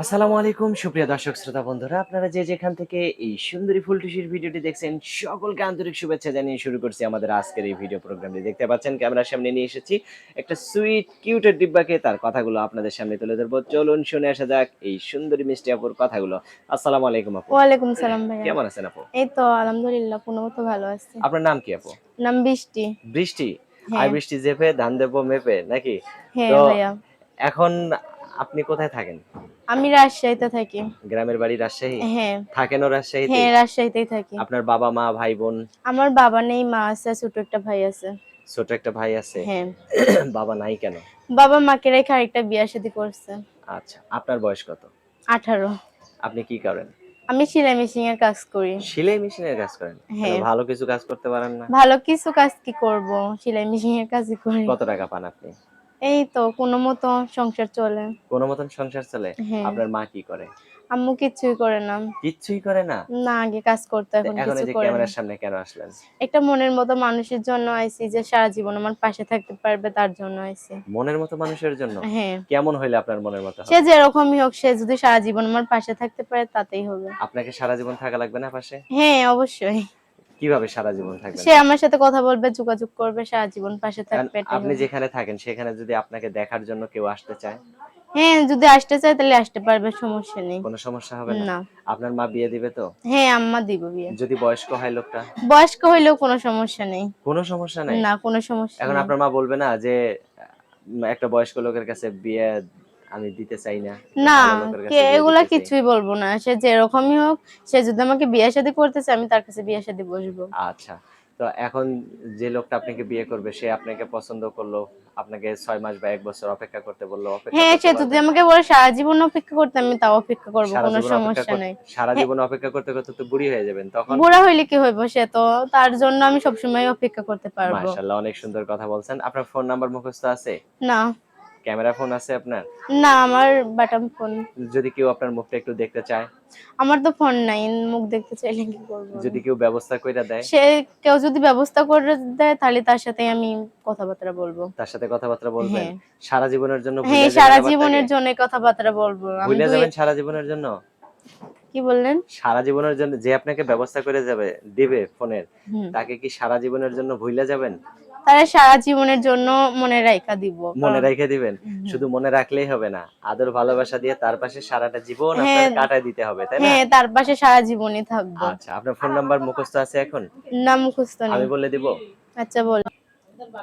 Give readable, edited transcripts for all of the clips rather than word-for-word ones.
আসসালামু আলাইকুম সুপ্রিয় দর্শক শ্রোতা বন্ধুরা, আপনারা যে যেখান থেকে এই সুন্দরী ফুলটুসির ভিডিওটি দেখছেন সকলকে আন্তরিক শুভেচ্ছা জানিয়ে শুরু করছি আমাদের আজকের এই ভিডিও প্রোগ্রামটি। দেখতে পাচ্ছেন ক্যামেরার সামনে নিয়ে এসেছি একটা সুইট কিউটের ডিব্বাকে, তার কথাগুলো আপনাদের সামনে তুলে ধরবো। চলুন শুনে আসা যাক এই সুন্দরী মিষ্টি আপুর কথাগুলো। আসসালামু আলাইকুম আপু। ওয়ালাইকুম সালাম ভাইয়া। কেমন আছেন আপু? এই তো আলহামদুলিল্লাহ পুনমতো ভালো আছি। আপনার নাম কি আপু? নাম বৃষ্টি। বৃষ্টি। আই হ্যাঁ, বৃষ্টি জেপে ধান দেবো মেপে নাকি? হ্যাঁ তো ভাইয়া। এখন আপনি কোথায় থাকেন? আমি রাজশাহীতে থাকি। গ্রামের বাড়ি রাজশাহী? হ্যাঁ, থাকেনও রাজশাহীতেই? হ্যাঁ রাজশাহীতেই থাকি। আপনার বাবা মা ভাই বোন? আমার বাবা নেই, মা আছে, ছোট একটা ভাই আছে। ছোট একটা ভাই আছে। হ্যাঁ, বাবা নাই কেন? বাবা মাকে রেখে আরেকটা বিয়ে শাদী করছে। আচ্ছা, আপনার বয়স কত? 18। আপনি কি করেন? আমি সেলাই মেশিন এর কাজ করি। সেলাই মেশিনের কাজ করেন? কেন হ্যাঁ, ভালো কিছু কাজ করতে পারেন না? ভালো কিছু কাজ কি করব, সেলাই মেশিন এর কাজই করি। কত টাকা পান আপনি? এই তো কোনো মতো সংসার চলে। কোন মতন সংসার চলে? হ্যাঁ, আপনার মা কি করে? আম্মু কিছুই করে না। কিচ্ছুই করে না? না, আগে কাজ করতো, তো এখন এখন কিছু এই যে করে না। ক্যামেরার সামনে কেন আসলেন? একটা মনের মতো মানুষের জন্য আইছি, যে সারা জীবন আমার পাশে থাকতে পারবে, তার জন্য আইছি। মনের মতো মানুষের জন্য? হ্যাঁ, কেমন হইলে আপনার মনের মতো সে হবে? যেরকমই হোক, সে যদি সারা জীবন আমার পাশে থাকতে পারে তাতেই হবে। আপনাকে সারা জীবন থাকা লাগবে না পাশে? হ্যাঁ, অবশ্যই। কিভাবে সারা জীবন থাকবেন? সে আমার সাথে কথা বলবে, যোগাযোগ করবে, সারা জীবন পাশে এখন থাকবে, এটাই আপনি হবে। যেখানে থাকেন সেখানে যদি আপনাকে দেখার জন্য কেউ আসতে চায়, হ্যাঁ, যদি আসতে চায় তাহলে আসতে পারবে, সমস্যা নেই। কোনো সমস্যা হবে না? না। আপনার মা বিয়ে দিবে তো? হ্যাঁ, আম্মা দিব বিয়ে। যদি বয়স্ক হয় লোকটা? বয়স্ক হইলেও কোনো সমস্যা নেই। কোনো সমস্যা নাই? না, কোনো সমস্যা এখন নেই। আপনার মা বলবে না যে একটা বয়স্ক লোকের কাছে বিয়ে আমি দিতে চাই না, একটা না, ভালো লোকের কাছে বিয়ে এগুলা দিতে চাই? কিছুই বলবো না। সে যেরকমই হোক, সে যদি আমাকে বিয়ে শাদী করতে চায়, আমি তার কাছে বিয়ে শাদী বসবো। আচ্ছা। তো এখন যে লোকটা আপনাকে বিয়ে করবে সে আপনাকে পছন্দ করলো, আপনাকে ৬ মাস বা ১ বছর অপেক্ষা করতে বলল, অপেক্ষা হ্যাঁ, করতে সে যদি পারবেন? আমাকে বলে সারা জীবন অপেক্ষা করতে, আমি তাও অপেক্ষা করব, সারা কোনো জীবন অপেক্ষা সমস্যা নাই। সারা হ্যাঁ, জীবন অপেক্ষা করতে, করতে তো বুড়ি হয়ে যাবেন তখন? বুড়া হইলে কি হইব, সে তো, তার জন্য আমি সবসময় অপেক্ষা করতে পারবো। মাশাআল্লাহ, অনেক সুন্দর কথা বলছেন। আপনার ফোন নাম্বার মুখস্থ আছে? না, ক্যামেরা ফোন আছে আপনার? না আমার বাটন ফোন। যদি কেউ আপনার মুখটা একটু দেখতে চায়? আমার তো ফোন নাই, মুখ দেখতে চাইলে কি করবো আমি? যদি কেউ ব্যবস্থা কইরা দেয়? সে, কেউ যদি ব্যবস্থা করে দেয় তাহলে তার সাথে আমি কথাবার্তা বলবো। তার সাথে কথাবার্তা বলবেন? হ্যাঁ, সারা জীবনের জন্য হ্যাঁ ভুইলা যাবেন সারা আবার তাকে? জীবনের জন্য কথাবার্তা বলবো আমি। ভুইলা যাবেন সারা জীবনের জন্য? কি বললেন? সারা জীবনের জন্য যে আপনাকে ব্যবস্থা করে দিবে ফোনের, হুম, তাকে কি সারা জীবনের জন্য ভুইলা যাবেন? তারা সারা জীবনের জন্য মনে রাইখা দিব, মনে কারণ রাইখা দিবেন? হুম, শুধু মনে রাখলেই হবে না। আদর ভালোবাসা দিয়ে তার পাশে সারাটা জীবন আপনার হ্যাঁ, কাটায় দিতে হবে, তাই না? হ্যাঁ তার পাশে সারা জীবনই থাকবো। আচ্ছা, আপনার ফোন নাম্বার মুখস্থ আছে এখন? না, মুখস্থ আমি নেই। বলে দিব? আচ্ছা বল।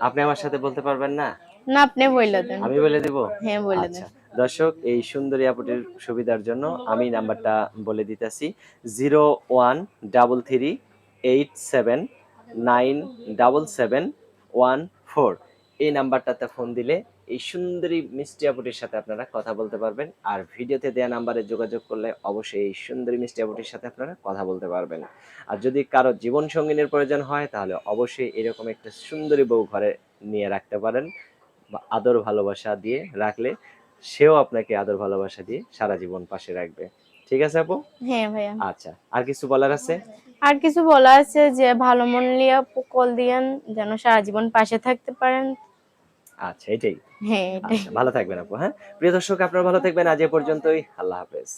আপনি আমার সাথে বলতে পারবেন না? না, আপনি বইলা দেন। আমি বলে দিব? হ্যাঁ, বইলা দেন। আচ্ছা। দর্শক, এই সুন্দরী আপুটির সুবিধার জন্য আমি নাম্বারটা বলে দিতেছি। 013387977714। এই নাম্বারটাতে ফোন দিলে এই সুন্দরী মিষ্টি আপুটির সাথে আপনারা কথা বলতে পারবেন। আর ভিডিওতে দেয়া নাম্বারে যোগাযোগ করলে অবশ্যই এই সুন্দরী মিষ্টি আপুটির সাথে আপনারা কথা বলতে পারবেন। আর যদি কারো জীবন সঙ্গিনীর প্রয়োজন হয় তাহলে অবশ্যই এরকম একটা সুন্দরী বউ ঘরে নিয়ে রাখতে পারেন। বা আদর ভালোবাসা দিয়ে রাখলে সেও আপনাকে আদর ভালোবাসা দিয়ে সারা জীবন পাশে রাখবে। ঠিক আছে আপু? হ্যাঁ ভাইয়া। আচ্ছা। আর কিছু বলার আছে? আর কিছু বলা আছে যে ভালো মন লিয়া কল দিয়েন, যেন সারা জীবন পাশে থাকতে পারেন। আচ্ছা, এটাই। হ্যাঁ, এটাই। আচ্ছা, ভালো থাকবেন আপু, হ্যাঁ? প্রিয় দর্শক, আপনারা ভালো থাকবেন। আজ এ পর্যন্তই। আল্লাহ হাফেজ।